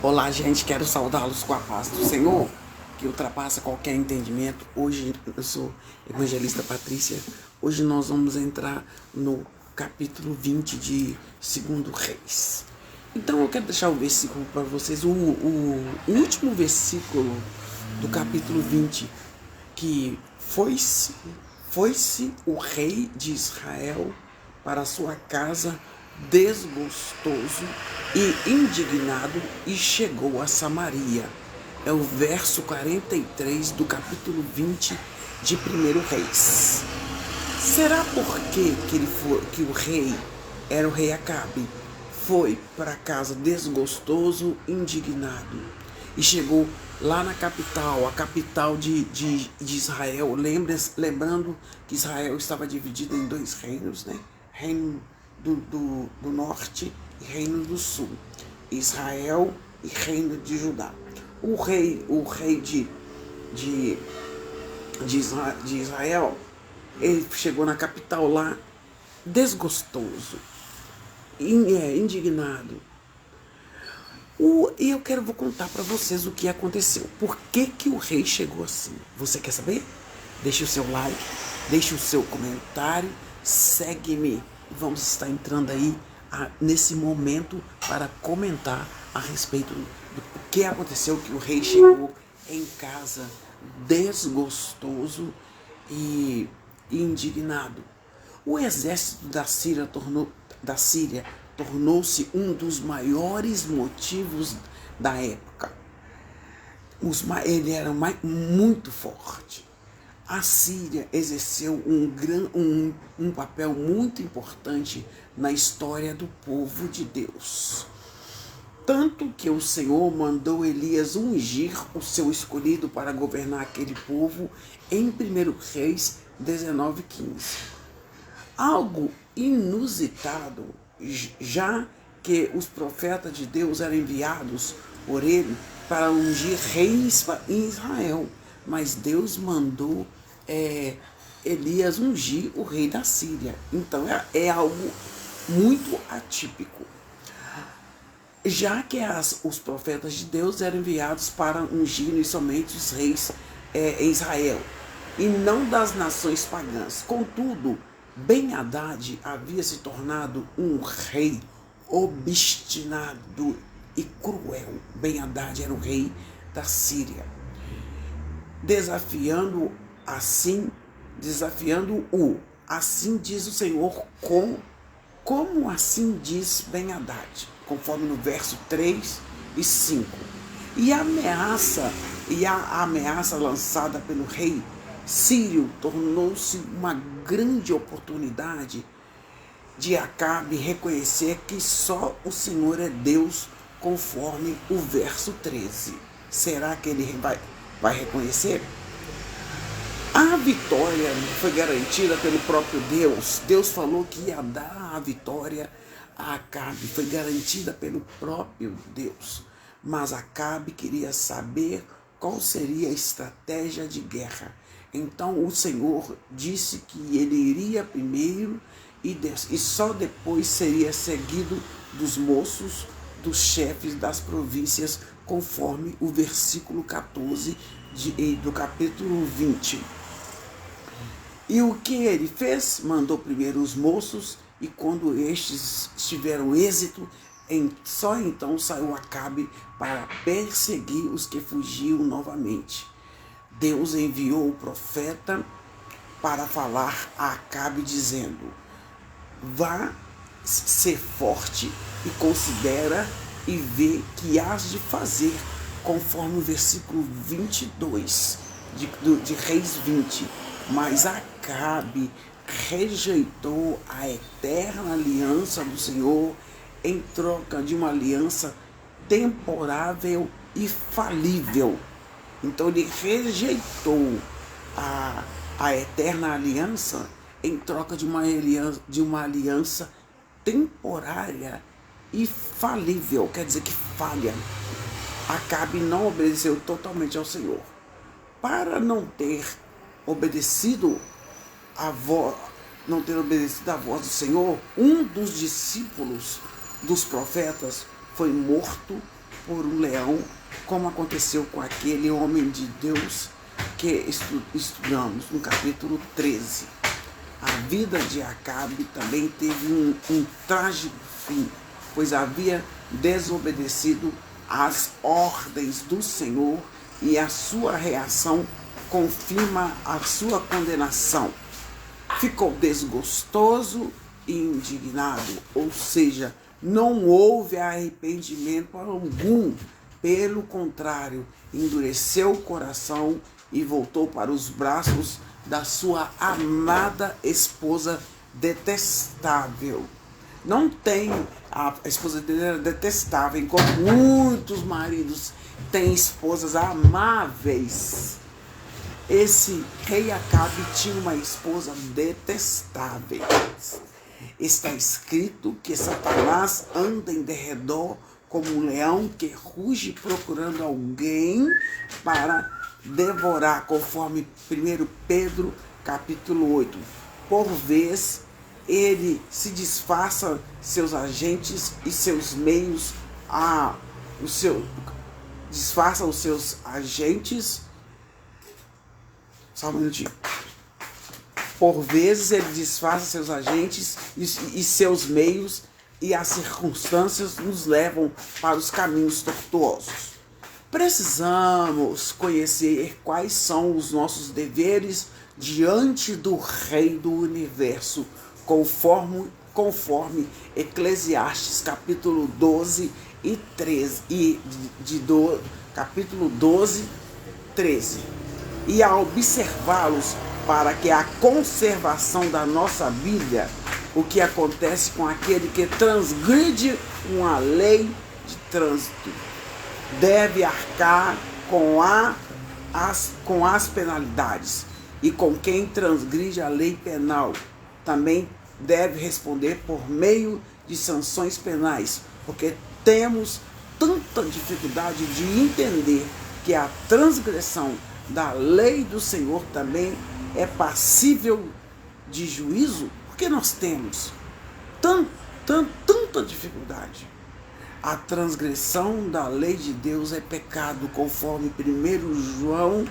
Olá, gente, quero saudá-los com a paz do Senhor, que ultrapassa qualquer entendimento. Hoje eu sou evangelista Patrícia. Hoje nós vamos entrar no capítulo 20 de Segundo Reis. Então eu quero deixar o versículo para vocês, o último versículo do capítulo 20, que foi-se o rei de Israel para sua casa desgostoso e indignado e chegou a Samaria. É o verso 43 do capítulo 20 de 1 Reis. Será porque que o rei, era o rei Acabe, foi para casa desgostoso, indignado e chegou lá na capital, a capital de Israel, lembrando que Israel estava dividido em dois reinos, né? Reino do norte e reino do sul, Israel e reino de Judá. O rei de Israel, ele chegou na capital lá desgostoso, indignado. E vou contar para vocês o que aconteceu. Por que o rei chegou assim? Você quer saber? Deixe o seu like, deixe o seu comentário, segue-me. Vamos estar entrando aí nesse momento para comentar a respeito do que aconteceu, que o rei chegou em casa desgostoso e indignado. O exército da Síria tornou-se um dos maiores motivos da época. Ele era muito forte. A Síria exerceu um papel muito importante na história do povo de Deus. Tanto que o Senhor mandou Elias ungir o seu escolhido para governar aquele povo em 1 Reis 19:15. Algo inusitado, já que os profetas de Deus eram enviados por ele para ungir reis em Israel. Mas Deus mandou Elias ungir o rei da Síria. Então é algo muito atípico. Já que os profetas de Deus eram enviados para ungir somente os reis em Israel, e não das nações pagãs. Contudo, Ben-Hadad havia se tornado um rei obstinado e cruel. Ben-Hadad era o rei da Síria. Desafiando-o, assim diz o Senhor, como assim diz Ben-Hadad, conforme no verso 3 e 5. E a ameaça lançada pelo rei sírio tornou-se uma grande oportunidade de Acabe reconhecer que só o Senhor é Deus, conforme o verso 13. Será que ele vai reconhecer? A vitória foi garantida pelo próprio Deus. Deus falou que ia dar a vitória a Acabe. Foi garantida pelo próprio Deus. Mas Acabe queria saber qual seria a estratégia de guerra. Então o Senhor disse que ele iria primeiro e só depois seria seguido dos moços, dos chefes das províncias, conforme o versículo 14 do capítulo 20. E o que ele fez? Mandou primeiro os moços, e quando estes tiveram êxito, só então saiu Acabe para perseguir os que fugiam novamente. Deus enviou o profeta para falar a Acabe, dizendo: vá ser forte e considera e vê que hás de fazer, conforme o versículo 22 de Reis 20. Mas Acabe rejeitou a eterna aliança do Senhor em troca de uma aliança temporável e falível. Então ele rejeitou a eterna aliança em troca de uma aliança temporária e falível, quer dizer que falha. Acabe não obedeceu totalmente ao Senhor. Para não ter obedecido a voz do Senhor, um dos discípulos dos profetas foi morto por um leão, como aconteceu com aquele homem de Deus que estudamos no capítulo 13. A vida de Acabe também teve um trágico fim, pois havia desobedecido às ordens do Senhor, e a sua reação confirma a sua condenação. Ficou desgostoso e indignado, ou seja, não houve arrependimento algum. Pelo contrário, endureceu o coração e voltou para os braços da sua amada esposa detestável. Não tem, a esposa dele era detestável, enquanto muitos maridos têm esposas amáveis. Esse rei Acabe tinha uma esposa detestável. Está escrito que Satanás anda em derredor como um leão que ruge procurando alguém para devorar, conforme 1 Pedro capítulo 8. Por vez, ele se disfarça seus agentes e seus meios, disfarça os seus agentes. Só um minutinho. Por vezes ele disfarça seus agentes e seus meios, e as circunstâncias nos levam para os caminhos tortuosos. Precisamos conhecer quais são os nossos deveres diante do Rei do Universo, conforme Eclesiastes capítulo 12 e 13, capítulo 12, 13. E a observá-los para que a conservação da nossa vida, o que acontece com aquele que transgride uma lei de trânsito, deve arcar com as penalidades, e com quem transgride a lei penal também deve responder por meio de sanções penais, porque temos tanta dificuldade de entender que a transgressão da lei do Senhor também é passível de juízo, porque nós temos tanta dificuldade. A transgressão da lei de Deus é pecado, conforme 1 João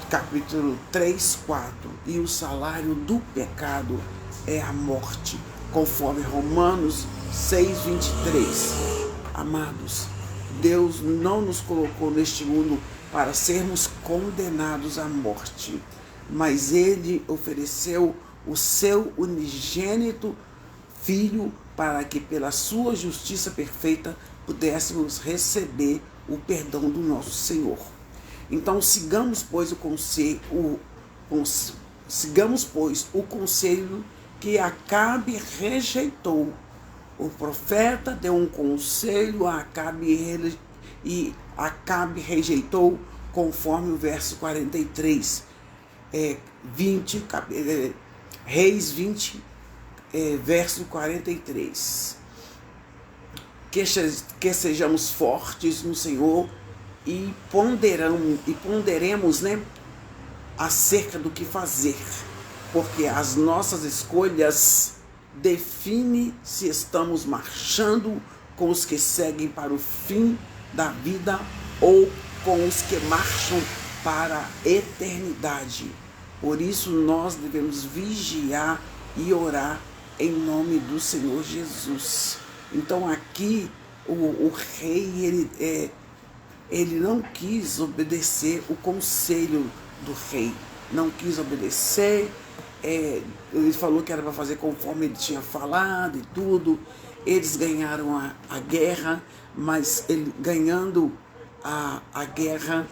capítulo 3, 4. E o salário do pecado é a morte, conforme Romanos 6, 23. Amados, Deus não nos colocou neste mundo para sermos condenados à morte, mas Ele ofereceu o seu unigênito Filho para que pela sua justiça perfeita pudéssemos receber o perdão do nosso Senhor. Então sigamos, pois, o conselho que Acabe rejeitou. O profeta deu um conselho a Acabe e Acabe rejeitou, conforme o verso 43, Reis 20, verso 43. Que sejamos fortes no Senhor e ponderemos, acerca do que fazer, porque as nossas escolhas definem se estamos marchando com os que seguem para o fim da vida ou com os que marcham para a eternidade. Por isso nós devemos vigiar e orar em nome do Senhor Jesus. Então aqui o rei ele não quis obedecer o conselho do rei, não quis obedecer. Ele falou que era para fazer conforme ele tinha falado e tudo. Eles ganharam a guerra, mas ele ganhando a guerra,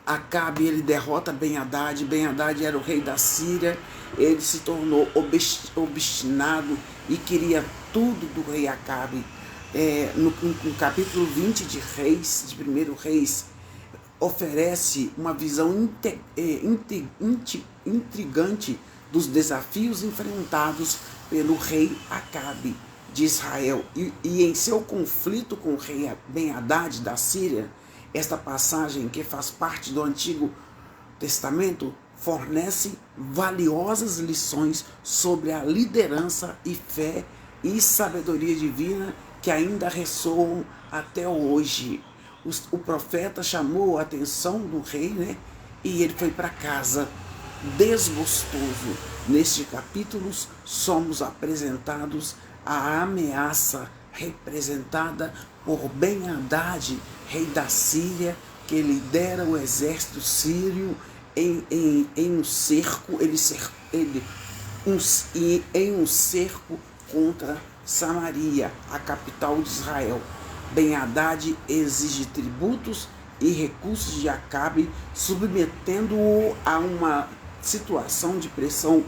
Acabe, ele derrota Ben-Hadad. Ben-Hadad era o rei da Síria. Ele se tornou obstinado e queria tudo do rei Acabe. No capítulo 20 de 1 Reis, oferece uma visão intrigante dos desafios enfrentados pelo rei Acabe de Israel. E em seu conflito com o rei Ben-Hadad da Síria, esta passagem, que faz parte do Antigo Testamento, fornece valiosas lições sobre a liderança e fé e sabedoria divina que ainda ressoam até hoje. O profeta chamou a atenção do rei, né? E ele foi para casa desgostoso. Neste capítulo, somos apresentados à ameaça representada por Ben-Hadad, rei da Síria, que lidera o exército sírio em um cerco, em um cerco contra Samaria, a capital de Israel. Ben-Hadad exige tributos e recursos de Acabe, submetendo-o a uma situação de pressão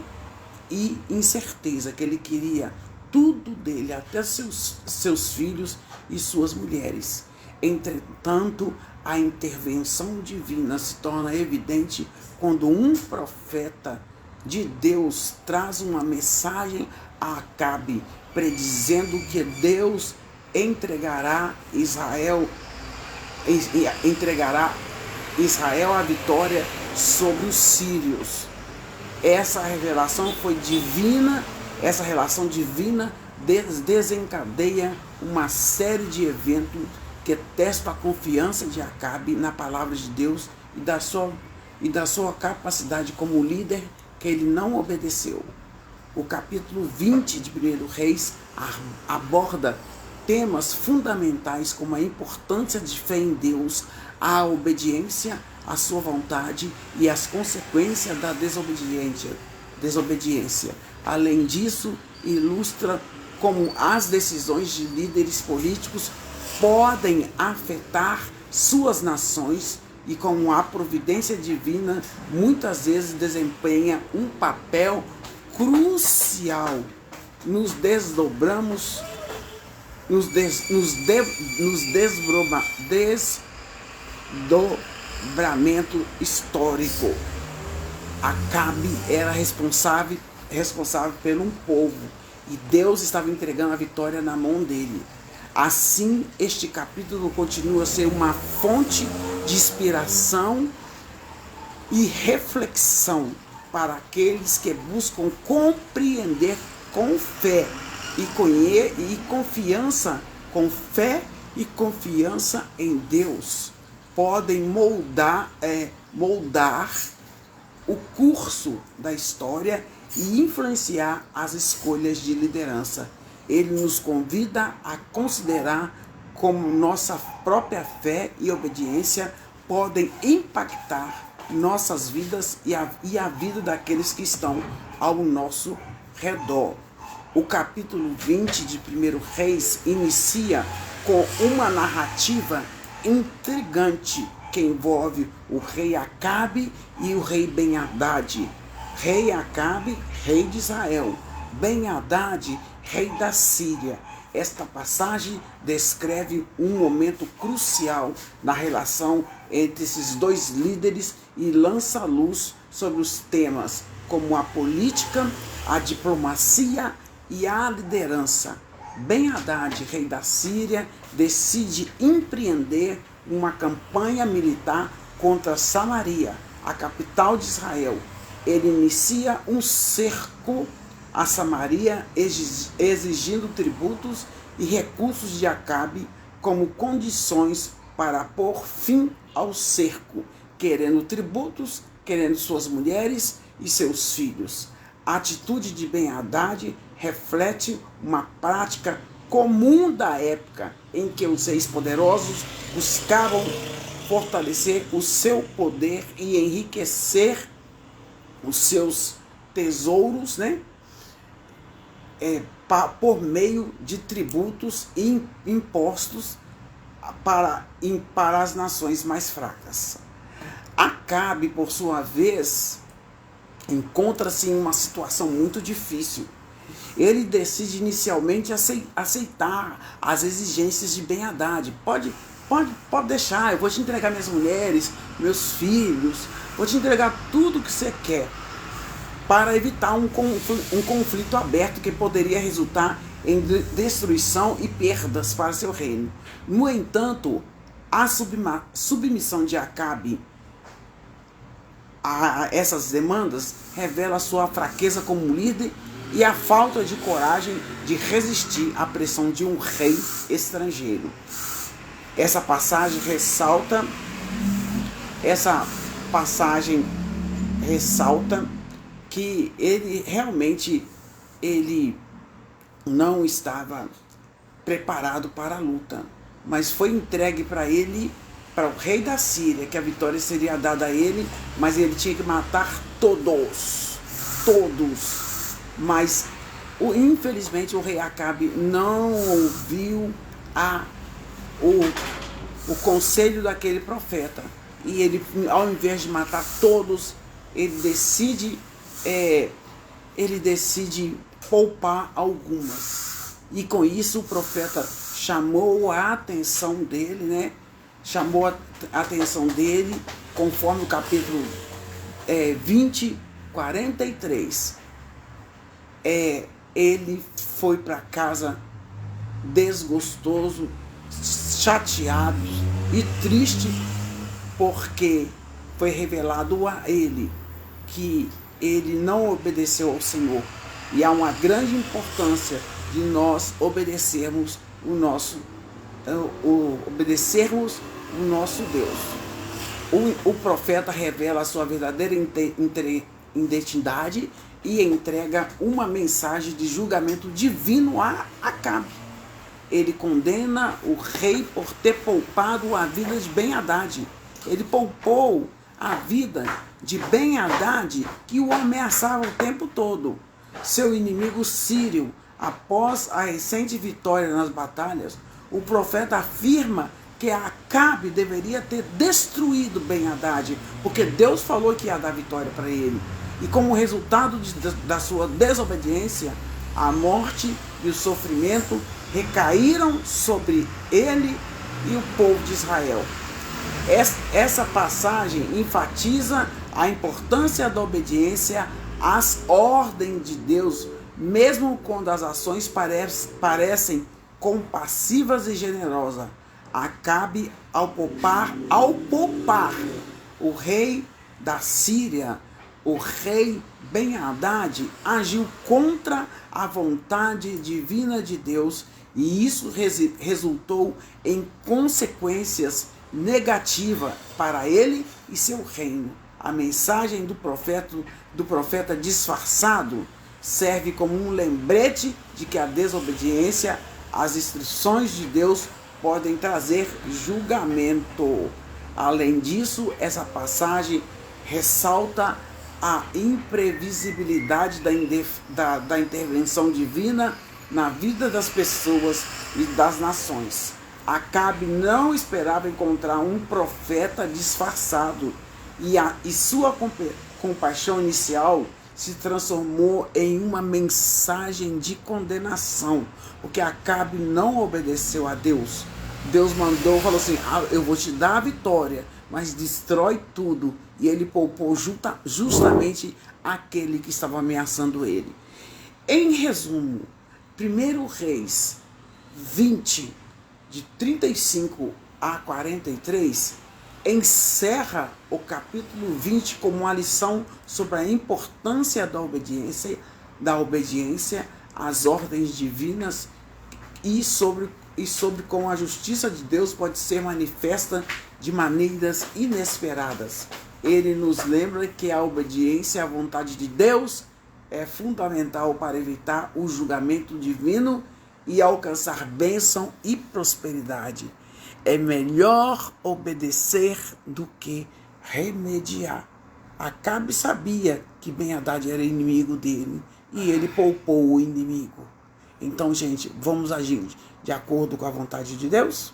e incerteza, que ele queria tudo dele, até seus filhos e suas mulheres. Entretanto, a intervenção divina se torna evidente quando um profeta de Deus traz uma mensagem a Acabe, predizendo que Deus entregará Israel à vitória sobre os sírios. Essa revelação foi divina, essa relação divina desencadeia uma série de eventos que testam a confiança de Acabe na palavra de Deus e da sua capacidade como líder, que ele não obedeceu. O capítulo 20 de 1 Reis aborda temas fundamentais como a importância de fé em Deus, a obediência à sua vontade e as consequências da desobediência. Além disso, ilustra como as decisões de líderes políticos podem afetar suas nações e como a providência divina muitas vezes desempenha um papel crucial nos desdobramento histórico. Acabe era responsável por um povo e Deus estava entregando a vitória na mão dele. Assim, este capítulo continua a ser uma fonte de inspiração e reflexão para aqueles que buscam compreender com fé e confiança, com fé e confiança em Deus, podem moldar o curso da história e influenciar as escolhas de liderança. Ele nos convida a considerar como nossa própria fé e obediência podem impactar nossas vidas e a vida daqueles que estão ao nosso redor. O capítulo 20 de 1 Reis inicia com uma narrativa intrigante que envolve o rei Acabe e o rei Ben-Hadad. Rei Acabe, rei de Israel. Ben-Hadad, rei da Síria. Esta passagem descreve um momento crucial na relação entre esses dois líderes e lança luz sobre os temas como a política, a diplomacia e a liderança. Ben-Hadad, rei da Síria, decide empreender uma campanha militar contra Samaria, a capital de Israel. Ele inicia um cerco a Samaria, exigindo tributos e recursos de Acabe como condições para pôr fim ao cerco, querendo tributos, querendo suas mulheres e seus filhos. A atitude de Ben-Hadad reflete uma prática comum da época, em que os reis poderosos buscavam fortalecer o seu poder e enriquecer os seus tesouros, né? Por meio de tributos e impostos para as nações mais fracas. Acabe, por sua vez, encontra-se em uma situação muito difícil. Ele decide inicialmente aceitar as exigências de Ben-Hadad. Pode deixar, eu vou te entregar minhas mulheres, meus filhos, vou te entregar tudo que você quer, para evitar um conflito aberto que poderia resultar em destruição e perdas para seu reino. No entanto, a submissão de Acabe a essas demandas revela sua fraqueza como líder e a falta de coragem de resistir à pressão de um rei estrangeiro. Essa passagem ressalta que ele realmente não estava preparado para a luta, mas foi entregue para ele, para o rei da Síria, que a vitória seria dada a ele, mas ele tinha que matar todos. Mas infelizmente o rei Acabe não ouviu o conselho daquele profeta, e ele, ao invés de matar todos, ele decide poupar algumas. E com isso o profeta chamou a atenção dele, né? Chamou a atenção dele, conforme o capítulo 20, 43. Ele foi para casa desgostoso, chateado e triste, porque foi revelado a ele que ele não obedeceu ao Senhor. E há uma grande importância de nós obedecermos o nosso Deus. O profeta revela a sua verdadeira identidade e entrega uma mensagem de julgamento divino a Acabe. Ele condena o rei por ter poupado a vida de Ben-Hadad. Ele poupou a vida de Ben-Hadad, que o ameaçava o tempo todo. Seu inimigo sírio, após a recente vitória nas batalhas, o profeta afirma que Acabe deveria ter destruído Ben-Hadad, porque Deus falou que ia dar vitória para ele. E como resultado da sua desobediência, a morte e o sofrimento recaíram sobre ele e o povo de Israel. Essa passagem enfatiza a importância da obediência às ordens de Deus, mesmo quando as ações parecem compassivas e generosas. Acabe, ao poupar o rei da Síria, o rei Ben-Hadad, agiu contra a vontade divina de Deus, e isso resultou em consequências negativas para ele e seu reino. A mensagem do profeta disfarçado serve como um lembrete de que a desobediência às instruções de Deus podem trazer julgamento. Além disso, essa passagem ressalta a imprevisibilidade da intervenção divina na vida das pessoas e das nações. Acabe não esperava encontrar um profeta disfarçado, e sua compaixão inicial se transformou em uma mensagem de condenação, porque Acabe não obedeceu a Deus. Deus falou assim: eu vou te dar a vitória, mas destrói tudo. E ele poupou justamente aquele que estava ameaçando ele. Em resumo, 1 Reis 20, de 35 a 43, encerra o capítulo 20 como uma lição sobre a importância da obediência às ordens divinas e sobre como a justiça de Deus pode ser manifesta de maneiras inesperadas. Ele nos lembra que a obediência à vontade de Deus é fundamental para evitar o julgamento divino e alcançar bênção e prosperidade. É melhor obedecer do que remediar. Acabe sabia que Ben-Hadad era inimigo dele e ele poupou o inimigo. Então, gente, vamos agir de acordo com a vontade de Deus?